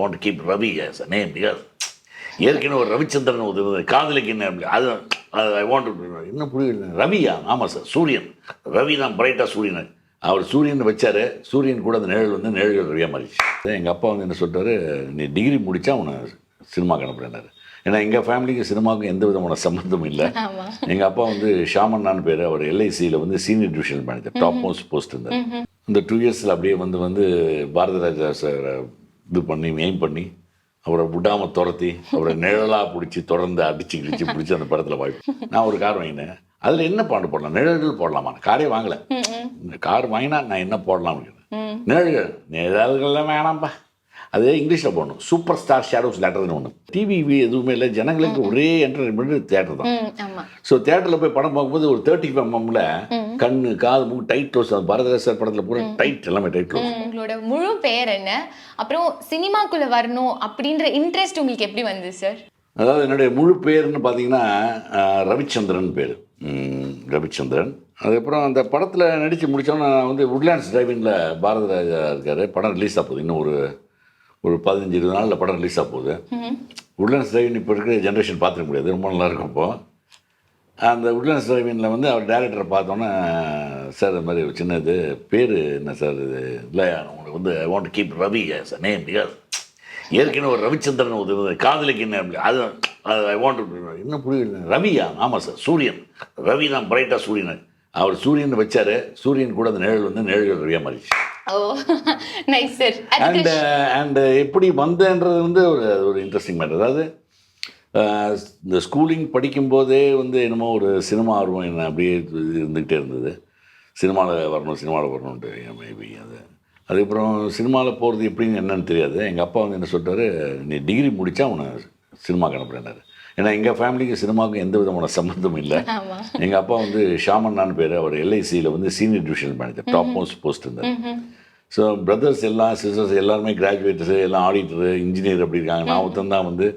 Want to keep Ravi as a name because ஏற்கனவே ஒரு ரவிச்சந்திரன் ஒரு காதலிக்கு என்ன அது ஐ வாண்ட் இன்னும் புரியல. ரவியா? ஆமாம் சார், சூரியன். ரவி தான் பிரைட்டாக சூரியன். அவர் சூரியன் வச்சார், சூரியன் கூட அந்த நிழல் வந்து நிழல்கள் ரவியாக மாறிச்சு. எங்கள் அப்பா வந்து என்ன சொல்லிட்டாரு, நீ டிகிரி முடித்தா உன்னை சினிமாக்கு அனுப்புறேன்னாரு. ஏன்னா எங்கள் ஃபேமிலிக்கு சினிமாவுக்கும் எந்த விதமான சம்மந்தமும் இல்லை. எங்கள் அப்பா வந்து ஷாமன்னான்னு பேர், அவர் எல்ஐசியில் வந்து senior divisional manager, top most post இருந்தார். இந்த 2 இயர்ஸில் அப்படியே வந்து பாரதி ராஜா சார் இது பண்ணி எய்ம் பண்ணி அவரை விடாமல் துரத்தி அவரை நிழலாக பிடிச்சி தொடர்ந்து அடிச்சு கிடிச்சு பிடிச்சி அந்த படத்தில் வாய்ப்பு. நான் ஒரு கார் வாங்கினேன், அதில் என்ன பாட்டு போடலாம், நிழல்கள் போடலாமா? காரே வாங்கலை. இந்த கார் வாங்கினா நான் என்ன போடலாம்? நிழல்கள். நிழல்கள்லாம் வேணாம்ப்பா, அது இங்கிலீஷில் போடணும். சூப்பர் ஸ்டார் ஷேடோஸ் தேட்டர்னு ஒன்று. டிவி எதுவுமே இல்லை, ஜனங்களுக்கு ஒரே என்டர்டைன்மெண்ட் தேட்டர் தான். ஸோ தேட்டரில் போய் படம் பார்க்கும்போது ஒரு 35mm கண்ணு காது மூக்கு டைட் க்ளோஸ். பாரதிராஜ் சார் படத்தில் பூரா டைட், எல்லாமே டைட் க்ளோஸ். உங்களோட முழு பெயர் என்ன? அப்புறம் சினிமாக்குள்ளே வரணும் அப்படின்ற இன்ட்ரெஸ்ட் உங்களுக்கு எப்படி வந்தது சார்? அதாவது என்னுடைய முழு பேர்னு பார்த்தீங்கன்னா ரவிச்சந்திரன் பேர், ரவிச்சந்திரன். அதுக்கப்புறம் அந்த படத்தில் நடித்து முடித்தோன்னா நான் வந்து உட்லேண்ட்ஸ் டிரைவிங்கில் பாரதி ராஜா இருக்கார். படம் ரிலீஸ் ஆக போகுது, இன்னும் ஒரு 15-20 நாளில் படம் ரிலீஸ் ஆக போகுது. உட்லேண்ட்ஸ் டிரைவின் இப்போ இருக்கிற ஜென்ரேஷன் பார்த்துக்க முடியாது, ரொம்ப நல்லாயிருக்கும். இப்போது அந்த உட்லேண்ட்ஸ் டிரைவினில் வந்து அவர் டேரக்டரை பார்த்தோன்னே, சார் இது மாதிரி ஒரு சின்ன இது பேர் என்ன சார் இது இல்லை, உங்களுக்கு வந்து I want to keep Ravi as a name because ஏற்கனவே ஒரு ரவிச்சந்திரன் ஒரு காதலிக்கு என்ன அது ஐ வாண்ட் இன்னும் புரியல. ரவியா? ஆமாம் சார், சூரியன். ரவி தான் பிரைட்டாக சூரியன். அவர் சூரியன் வச்சார், சூரியன் கூட அந்த நிழல் வந்து நிழல்கள் ரவியாக மாறிச்சு. அண்ட் எப்படி வந்தேன்றது வந்து ஒரு இன்ட்ரெஸ்டிங் மேட்டர். அதாவது இந்த ஸ்கூலிங் படிக்கும்போதே வந்து என்னமோ ஒரு சினிமா ஆர்வம் என்ன அப்படியே இருந்துக்கிட்டே இருந்தது. சினிமாவில் வரணுன்ட்டு மேபி அதுக்கப்புறம் சினிமாவில் போகிறது எப்படின்னு என்னன்னு தெரியாது. எங்கள் அப்பா வந்து என்ன சொல்லிட்டாரு, நீ டிகிரி முடித்தா உன்னை சினிமாக்கு அனுப்புறேன்னாரு. ஏன்னா எங்கள் ஃபேமிலிக்கு சினிமாவுக்கும் எந்த விதமான சம்மந்தமும் இல்லை. எங்கள் அப்பா வந்து ஷாமன்னான்னு பேர், அவர் எல்ஐசியில் வந்து senior divisional manager, top most post இருந்தார். ஸோ பிரதர்ஸ் எல்லாம் சிஸ்டர்ஸ் எல்லாருமே கிராஜுவேட்டர்ஸு, எல்லாம் ஆடிட்டரு, இன்ஜினியர் அப்படி இருக்காங்க. நான் ஒருத்தன் தான் வந்து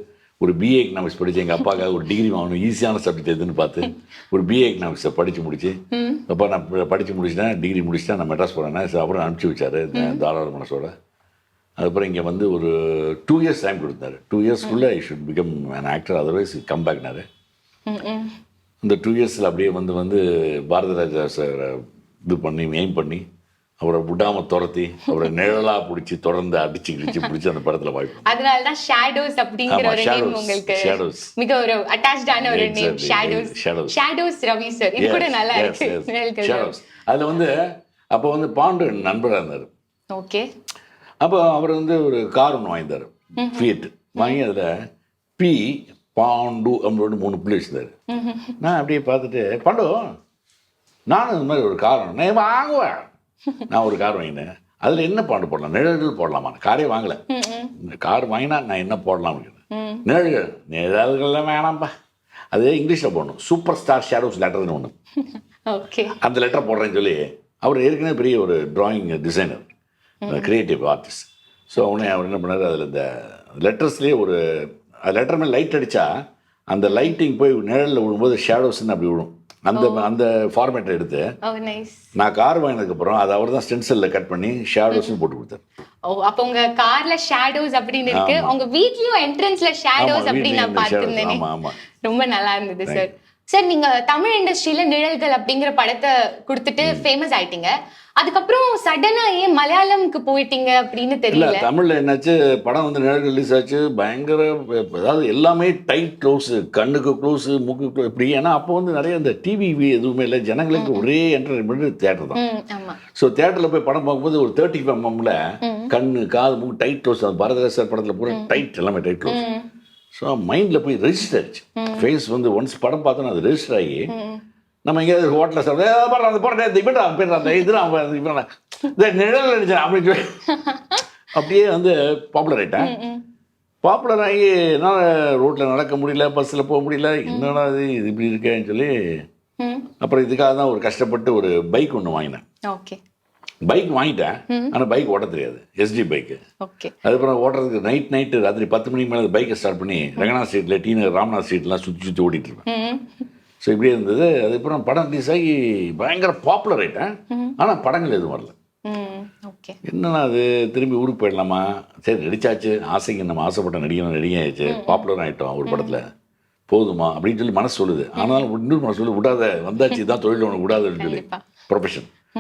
ஒரு பிஏ எக்கனாமிக்ஸ் படித்தேன். எங்கள் அப்பாவுக்காக ஒரு டிகிரி வாங்கணும், ஈஸியான சப்ஜெக்ட் எதுன்னு பார்த்து ஒரு பிஏ எக்கனாமிக்ஸை படித்து முடிச்சு, அப்போ நான் படித்து முடிச்சிட்டேன், டிகிரி முடிச்சுட்டேன், நான் மெட்ராஸ் போகிறேன்னா அப்புறம் அனுப்பிச்சி வச்சார் தாராள மனசோட. அதுக்கப்புறம் இங்கே வந்து ஒரு 2 இயர்ஸ் டைம் கொடுத்தாரு. 2 இயர்ஸ்க்குள்ளே I should become an actor, otherwise come பேக்னாரு. இந்த 2 இயர்ஸில் அப்படியே வந்து பாரதி ராஜா சார் இது பண்ணி எய்ம் பண்ணி அவரை விடாமல் துரத்தி அவரை நிழலாக பிடிச்சி தொடர்ந்து அடிச்சு கிடிச்சு பிடிச்சி அந்த படத்தில் வாய்ப்பு. அதனால தான் ஷேடோஸ் அப்படிங்கிற ஒரு நேம் உங்களுக்கு மிக ஒரு அட்டாச்சான ஒரு நேம். ஷேடோஸ் ரவி சார், இது கூட நல்லா இருக்கு. ஷேடோஸ் அதில் வந்து அப்போ வந்து பாண்டு நண்பராக இருந்தார். ஓகே. அப்போ அவர் வந்து ஒரு கார் ஒன்று வாங்கிட்டார், ஃபியட் வாங்கி அதில் பி பாண்டு அப்படின்னு 3 புள்ளி வச்சுருந்தார். நான் அப்படியே பார்த்துட்டு, பாண்டு நானும் இந்த மாதிரி ஒரு கார் நான் வாங்குவேன். நான் ஒரு கார் வாங்கினேன், அதில் என்ன பாண்டு போடலாம், நிழல்கள் போடலாமா? காரே வாங்கலை. இந்த கார் வாங்கினா நான் என்ன போடலாம்? நிழல்கள். நிழல்கள்லாம் வேணாம்ப்பா, அது இங்கிலீஷில் போடணும். சூப்பர் ஸ்டார் ஷேடோஸ் லெட்டர்னு ஒன்று. ஓகே. அந்த லெட்டர் போடுறேன்னு சொல்லி அவர் ஏற்கனவே பெரிய ஒரு drawing designer, creative artist. So அவர் என்ன பண்ணார், அதில் இந்த லெட்டர்ஸ்லேயே ஒரு லெட்டர் மேலே லைட் அடித்தா அந்த லைட்டிங் போய் நிழலில் விழும்போது ஷேடோஸ்ன்னு அப்படி விழும். அந்த ஃபார்மேட்டை எடுத்து நான் கார் வாங்கினதுக்கப்புறம் அதை அவர் தான் ஸ்டென்சிலில் கட் பண்ணி ஷேடோஸ்ன்னு போட்டு கொடுத்தார். அப்போ உங்க கார்ல ஷேடோஸ் அப்படின்னு இருக்கு, உங்க வீட்லயும் என்ட்ரன்ஸ்ல ஷேடோஸ் அப்படின்னு நான் பார்த்திருந்தேனே. ரொம்ப நல்லா இருந்தது சார். சார், நீங்க தமிழ் இண்டஸ்ட்ரியில நிழல்கள் அப்படிங்கிற படத்தை கொடுத்துட்டு ஃபேமஸ் ஆயிட்டீங்க. அதுக்கப்புறம் சடனா ஏன் மலையாளம்க்கு போயிட்டீங்க அப்படின்னு தெரியல. தமிழ்ல என்னாச்சு, படம் வந்து நிழல்கள் ரிலீஸ் ஆச்சு, பயங்கர அதாவது எல்லாமே டைட் க்ளோஸ், கண்ணுக்கு க்ளோஸ், மூக்கு க்ளோஸ் இப்படி. ஏன்னா அப்போ வந்து நிறைய இந்த டிவி எதுவுமே இல்லை, ஜனங்களுக்கு ஒரே என்டர்டைன்மெண்ட் தேட்டர் தான். ஸோ தேட்டரில் போய் படம் பார்க்கும்போது ஒரு 35mm கண்ணு காது மூக்கு டைட் க்ளோஸ். பாரதிராஜ் சார் படத்தில் பூரா டைட், எல்லாமே டைட் க்ளோஸ். ஸோ மைண்டில் போய் ரெஜிஸ்டர் ஆயிடுச்சு. ஃபேஸ் வந்து ஒன்ஸ் படம் பார்த்தோன்னா அது ரெஜிஸ்டர் ஆகி நம்ம எங்கேயாவது ஹோட்டலில் சாப்பிட அந்த போடுறேன் நிழல் அடிச்சேன் அப்படின்னு சொல்லி அப்படியே வந்து பாப்புலர் ஆகிட்டேன். பாப்புலர் ஆகி என்னால் ரோட்டில் நடக்க முடியல, பஸ்ஸில் போக முடியல, என்னடா இது இப்படி இருக்கேன்னு சொல்லி அப்புறம் இதுக்காக தான் ஒரு கஷ்டப்பட்டு ஒரு பைக் ஒன்று வாங்கினேன். ஓகே. பைக் வாங்கிட்டேன், ஆனால் பைக் ஓட்ட தெரியாது, எஸ்டி பைக்கு. அதுக்கப்புறம் ஓட்டுறதுக்கு நைட்டு ராத்திரி 10 மணிக்கு மேலே பைக்கை ஸ்டார்ட் பண்ணி ரங்கநாத் ஸ்ட்ரீட்டில், டி நகர், ராம்நாத் ஸ்ட்ரீட்லாம் சுற்றி ஓடிட்டு இருப்பேன். ஸோ இப்படியே இருந்தது. அதுக்கப்புறம் படம் ரிலீஸ் ஆகி பயங்கர பாப்புலர் ஆகிட்டேன், ஆனால் படங்கள் எதுவும் வரல. ஓகே. என்னன்னா அது திரும்பி ஊருக்கு போயிடலாமா, சரி நடிச்சாச்சு, ஆசைக்கு நம்ம ஆசைப்பட்ட நடிகையாச்சு, பாப்புலர் ஆகிட்டோம் ஒரு படத்தில், போதுமா அப்படின்னு சொல்லி மனசு சொல்லுது. ஆனாலும் இன்னொரு மனசு சொல்லி விடாத, வந்தாச்சு, தான் தொழில் உனக்கு விடாதுன்னு சொல்லி, ப்ரொஃபஷன்.